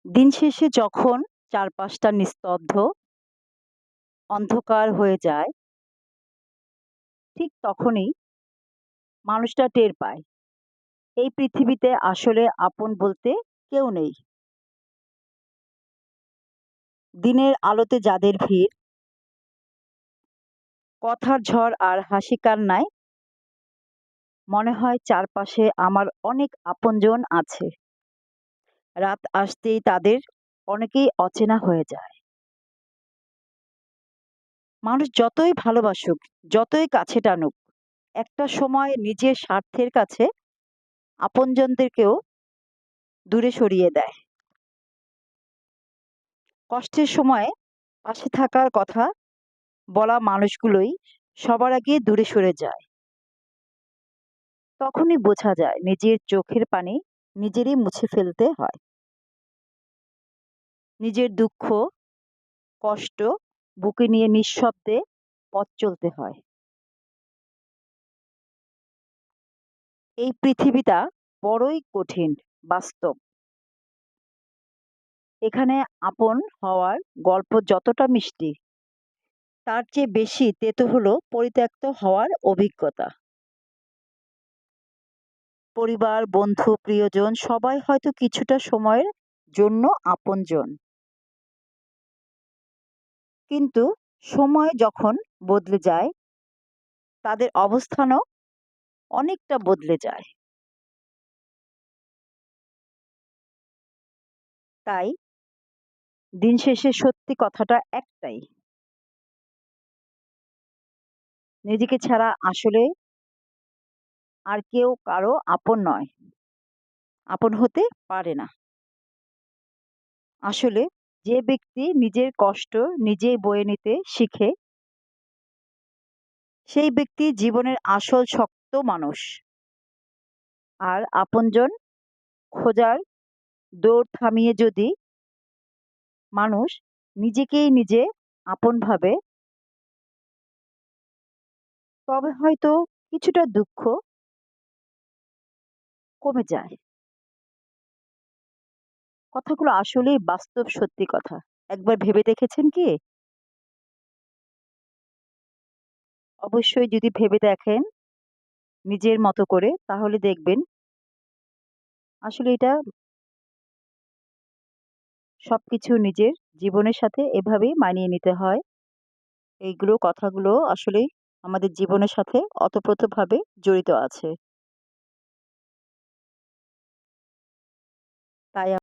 দিন শেষে যখন চারপাশটা নিস্তব্ধ, অন্ধকার হয়ে যায়, ঠিক তখনই মানুষটা টের পায় এই পৃথিবীতে আসলে আপন বলতে কেউ নেই। দিনের আলোতে যাদের ভিড়, কথার ঝড় আর হাসি কান্নায় মনে হয় চারপাশে আমার অনেক আপনজন আছে। রাত আসতেই তাদের অনেকেই অচেনা হয়ে যায়। মানুষ যতই ভালোবাসুক, যতই কাছে টানুক, একটা সময় নিজের স্বার্থের কাছে আপনজনদেরকেও দূরে সরিয়ে দেয়। কষ্টের সময়ে পাশে থাকার কথা বলা মানুষগুলোই সবার আগে দূরে সরে যায়। তখনই বোঝা যায় নিজের চোখের পানি নিজেরই মুছে ফেলতে হয়। নিজের দুঃখ, কষ্ট বুকে নিয়ে নিঃশব্দে পথ চলতে হয়। এই পৃথিবীটা বড়ই কঠিন, বাস্তব। এখানে আপন হওয়ার গল্প যতটা মিষ্টি, তার চেয়ে বেশি তেতো হলো পরিত্যক্ত হওয়ার অভিজ্ঞতা। পরিবার, বন্ধু, প্রিয়জন সবাই হয়তো কিছুটা সময়ের জন্য আপনজন। কিন্তু সময় যখন বদলে যায়, তাদের অবস্থানও অনেকটা বদলে যায়। তাই দিন শেষে সত্যি কথাটা একটাই, নিজেকে ছাড়া আসলে আর কেউ কারো আপন নয়, আপন হতে পারে না। আসলে যে ব্যক্তি নিজের কষ্ট নিজেই বয়ে নিতে শিখে, সেই ব্যক্তি জীবনের আসল শক্ত মানুষ। আর আপনজন খোঁজার দৌড় থামিয়ে যদি মানুষ নিজেকেই নিজে আপন ভাবে, তবে হয়তো কিছুটা দুঃখ কমে যায়। কথাগুলো আসলেই বাস্তব সত্যি কথা। একবার ভেবে দেখেছেন কি? অবশ্যই যদি ভেবে দেখেন নিজের মতো করে, তাহলে দেখবেন আসলে এটা সবকিছু নিজের জীবনের সাথে এভাবেই মানিয়ে নিতে হয়। এইগুলো কথাগুলো আসলেই আমাদের জীবনের সাথে ওতপ্রোতভাবে জড়িত আছে। তাই